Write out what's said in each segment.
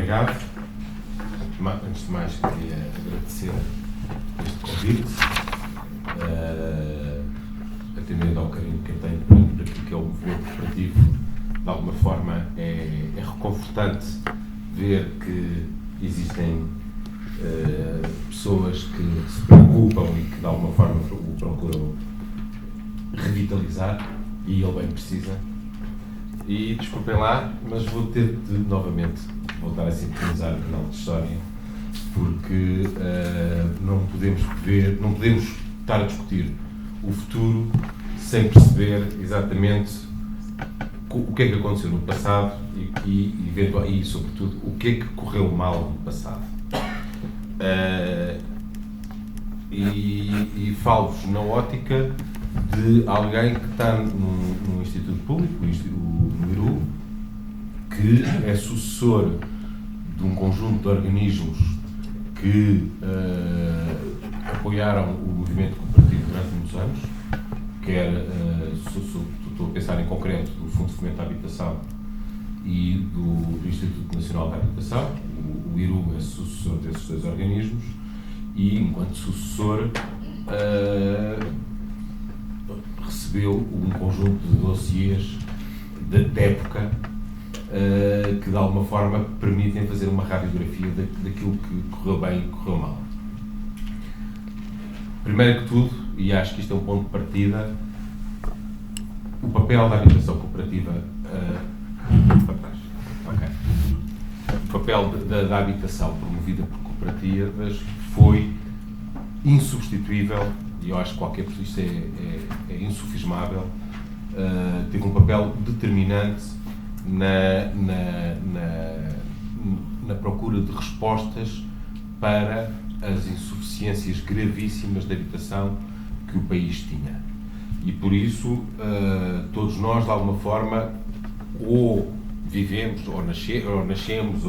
Obrigado. Antes de mais, queria agradecer este convite, atendendo ao carinho que eu tenho para aquilo que é o movimento cooperativo. De alguma forma é reconfortante ver que existem pessoas que se preocupam e que de alguma forma o procuram revitalizar, e ele bem precisa. E desculpem lá, mas vou ter de novamente voltar a sintonizar o canal de história, porque não podemos estar a discutir o futuro sem perceber exatamente o que é que aconteceu no passado e sobretudo, o que é que correu mal no passado. E falo-vos na ótica de alguém que está num instituto público, no IRU, que é sucessor de um conjunto de organismos que apoiaram o movimento cooperativo durante muitos anos, estou a pensar em concreto do Fundo de Fomento à Habitação e do Instituto Nacional da Habitação. O IRU é sucessor desses dois organismos e, enquanto sucessor, recebeu um conjunto de dossiês de época que de alguma forma permitem fazer uma radiografia daquilo que correu bem e correu mal. Primeiro que tudo, e acho que isto é um ponto de partida, o papel da habitação cooperativa para trás. Okay. O papel da habitação promovida por cooperativas foi insubstituível, e eu acho que qualquer pessoa, isto é insufismável, teve um papel determinante na procura de respostas para as insuficiências gravíssimas de habitação que o país tinha. E por isso, todos nós, de alguma forma, ou vivemos, ou nascemos,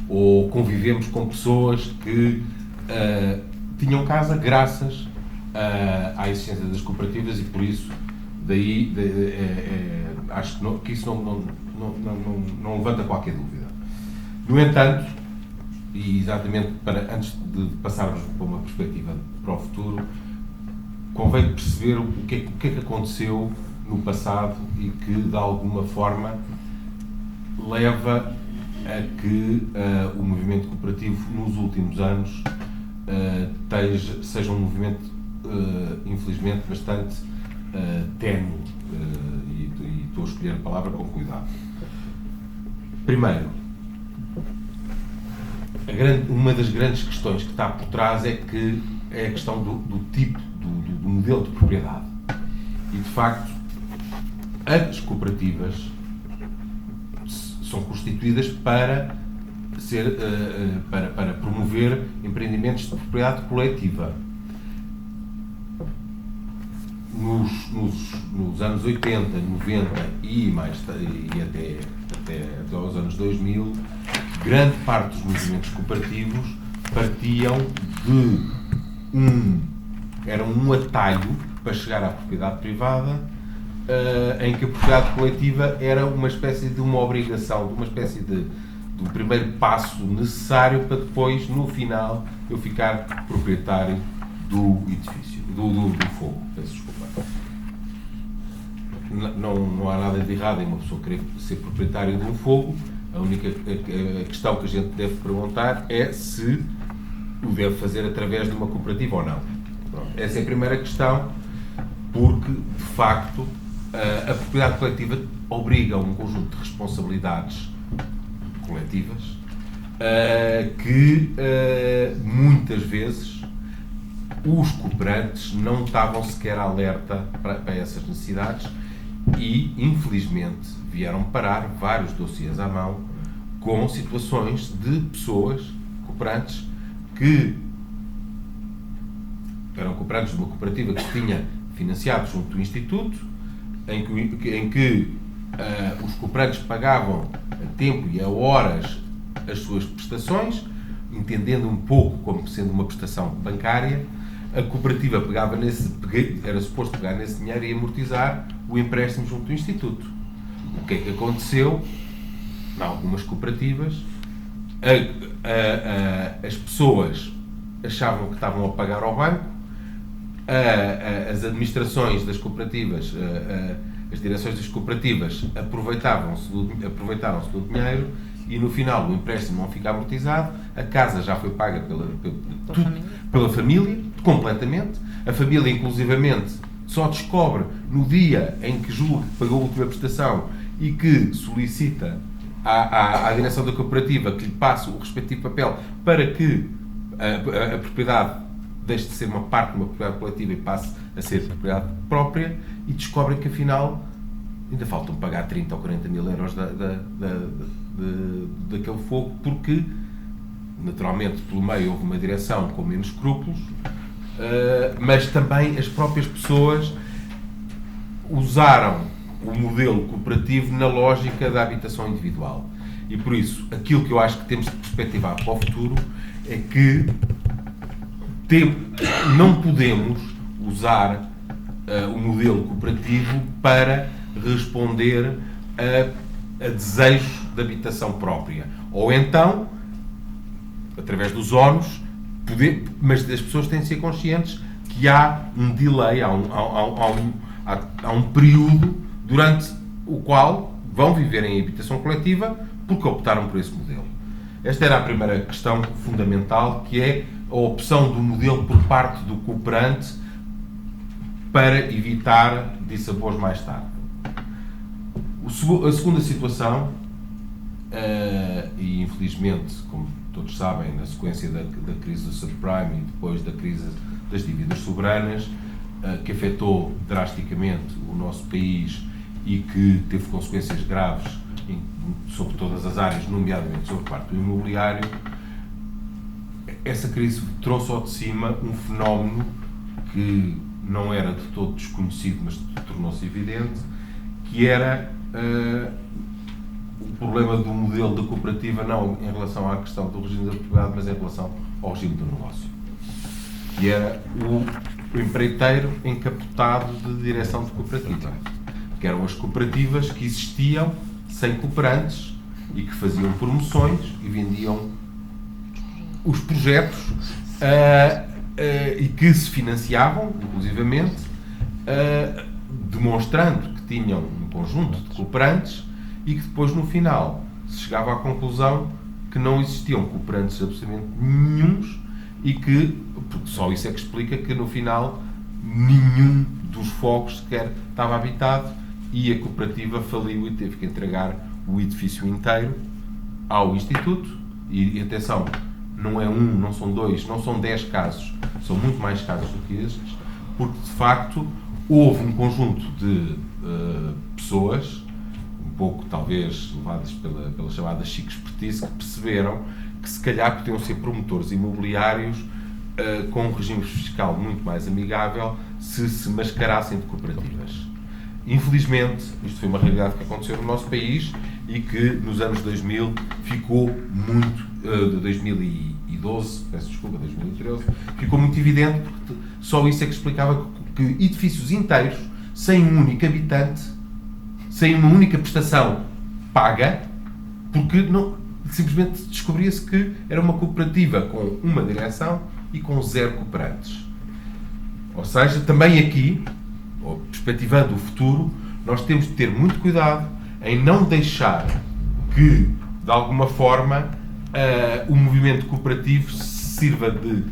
ou convivemos com pessoas que tinham casa graças à existência das cooperativas, e por isso, acho que isso não levanta qualquer dúvida. No entanto, e exatamente antes de passarmos para uma perspectiva para o futuro, convém perceber o que é que aconteceu no passado e que, de alguma forma, leva a que o movimento cooperativo nos últimos anos seja um movimento, infelizmente, bastante ténue, e estou a escolher a palavra com cuidado. Primeiro, uma das grandes questões que está por trás é a questão do tipo, do modelo de propriedade. E, de facto, as cooperativas são constituídas para promover empreendimentos de propriedade coletiva. Nos anos 80, 90 e até aos anos 2000, grande parte dos movimentos cooperativos partiam era um atalho para chegar à propriedade privada, em que a propriedade coletiva era uma espécie de uma obrigação, de uma espécie de um primeiro passo necessário para depois, no final, eu ficar proprietário do edifício, do fogo. Peço desculpa. Não há nada de errado em uma pessoa querer ser proprietário de um fogo. A única questão que a gente deve perguntar é se o deve fazer através de uma cooperativa ou não. Pronto. Essa é a primeira questão, porque, de facto, a propriedade coletiva obriga a um conjunto de responsabilidades coletivas que, muitas vezes, os cooperantes não estavam sequer alerta para essas necessidades e, infelizmente, vieram parar vários dossiês à mão com situações de pessoas, cooperantes, que eram cooperantes de uma cooperativa que se tinha financiado junto do Instituto, em que os cooperantes pagavam a tempo e a horas as suas prestações, entendendo um pouco como sendo uma prestação bancária. A cooperativa era suposto pegar nesse dinheiro e amortizar o empréstimo junto do Instituto. O que é que aconteceu? Em algumas cooperativas, As pessoas achavam que estavam a pagar ao banco, as administrações das cooperativas, as direções das cooperativas aproveitaram-se do dinheiro e no final o empréstimo não fica amortizado, a casa já foi paga pela família, completamente. A família, inclusivamente, só descobre no dia em que julga que pagou a última prestação e que solicita à direção da cooperativa que lhe passe o respectivo papel para que a propriedade deixe de ser uma parte de uma propriedade coletiva e passe a ser propriedade própria, e descobrem que afinal ainda faltam pagar 30 ou 40 mil euros daquele fogo, porque naturalmente pelo meio houve uma direção com menos escrúpulos, mas também as próprias pessoas usaram o modelo cooperativo na lógica da habitação individual. E por isso, aquilo que eu acho que temos de perspectivar para o futuro é que não podemos usar o modelo cooperativo para responder a desejos de habitação própria. Ou então, através dos ónus, mas as pessoas têm de ser conscientes que há um delay, há um período durante o qual vão viver em habitação coletiva porque optaram por esse modelo. Esta era a primeira questão fundamental, que é a opção do modelo por parte do cooperante para evitar dissabores mais tarde. A segunda situação, e infelizmente, como todos sabem, na sequência da crise do subprime e depois da crise das dívidas soberanas, que afetou drasticamente o nosso país e que teve consequências graves sobre todas as áreas, nomeadamente sobre a parte do imobiliário, essa crise trouxe ao de cima um fenómeno que não era de todo desconhecido, mas tornou-se evidente, que era o problema do modelo da cooperativa, não em relação à questão do regime da propriedade, mas em relação ao regime do negócio. Que era o empreiteiro encapotado de direção de cooperativa. Que eram as cooperativas que existiam sem cooperantes e que faziam promoções e vendiam os projetos e que se financiavam, inclusivamente, demonstrando que tinham um conjunto de cooperantes e que depois, no final, se chegava à conclusão que não existiam cooperantes absolutamente nenhuns e que, porque só isso é que explica que, no final, nenhum dos fogos sequer estava habitado e a cooperativa faliu e teve que entregar o edifício inteiro ao Instituto. E atenção, não é um, não são dois, não são 10 casos, são muito mais casos do que estes, porque de facto houve um conjunto de pessoas, um pouco talvez levadas pela chamada chique expertise, que perceberam que se calhar podiam ser promotores imobiliários com um regime fiscal muito mais amigável se mascarassem de cooperativas. Infelizmente, isto foi uma realidade que aconteceu no nosso país e que nos anos 2000 ficou muito, de 2012, peço desculpa, 2013, ficou muito evidente, porque só isso é que explicava que edifícios inteiros, sem um único habitante, sem uma única prestação paga, porque não, simplesmente descobria-se que era uma cooperativa com uma direção e com 0 cooperantes. Ou seja, também aqui, perspectivando o futuro, nós temos de ter muito cuidado em não deixar que, de alguma forma, o movimento cooperativo sirva de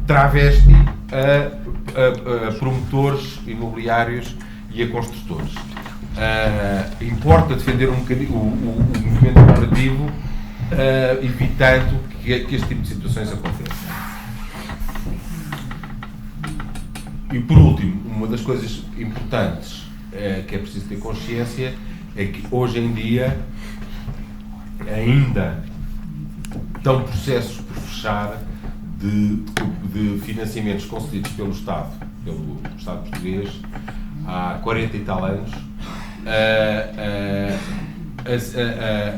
travesti a promotores imobiliários e a construtores. Importa defender um bocadinho o movimento cooperativo, evitando que este tipo de situações aconteçam. E por último, uma das coisas importantes que é preciso ter consciência é que hoje em dia ainda estão processos por fechar de financiamentos concedidos pelo Estado português há 40 e tal anos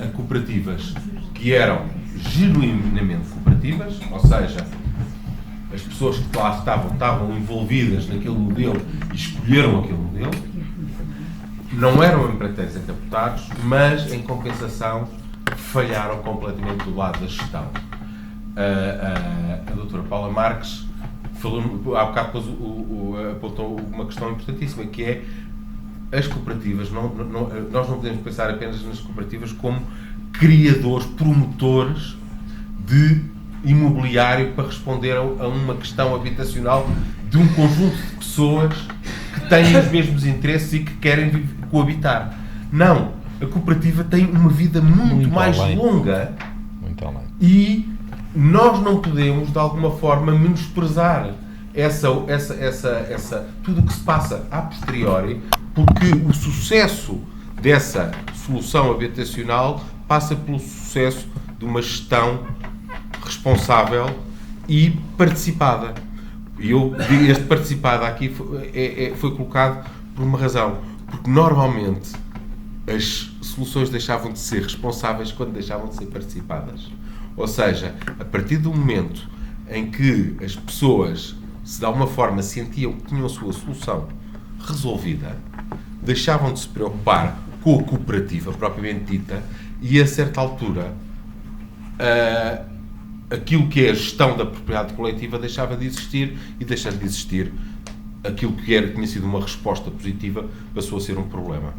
a cooperativas que eram genuinamente cooperativas, ou seja, as pessoas que lá estavam envolvidas naquele modelo e escolheram aquele modelo, não eram empreiteiros encapotados, mas, em compensação, falharam completamente do lado da gestão. A doutora Paula Marques falou, há bocado apontou uma questão importantíssima, que é as cooperativas. Nós não podemos pensar apenas nas cooperativas como criadores, promotores de imobiliário para responder a uma questão habitacional de um conjunto de pessoas que têm os mesmos interesses e que querem coabitar. Não, a cooperativa tem uma vida muito mais longa, e nós não podemos de alguma forma menosprezar tudo o que se passa a posteriori, porque o sucesso dessa solução habitacional passa pelo sucesso de uma gestão responsável e participada. E eu digo, este participada aqui foi colocado por uma razão, porque normalmente as soluções deixavam de ser responsáveis quando deixavam de ser participadas. Ou seja, a partir do momento em que as pessoas, de alguma forma, sentiam que tinham a sua solução resolvida, deixavam de se preocupar com a cooperativa propriamente dita, e a certa altura aquilo que é a gestão da propriedade coletiva deixava de existir, e deixando de existir, aquilo que tinha sido uma resposta positiva passou a ser um problema.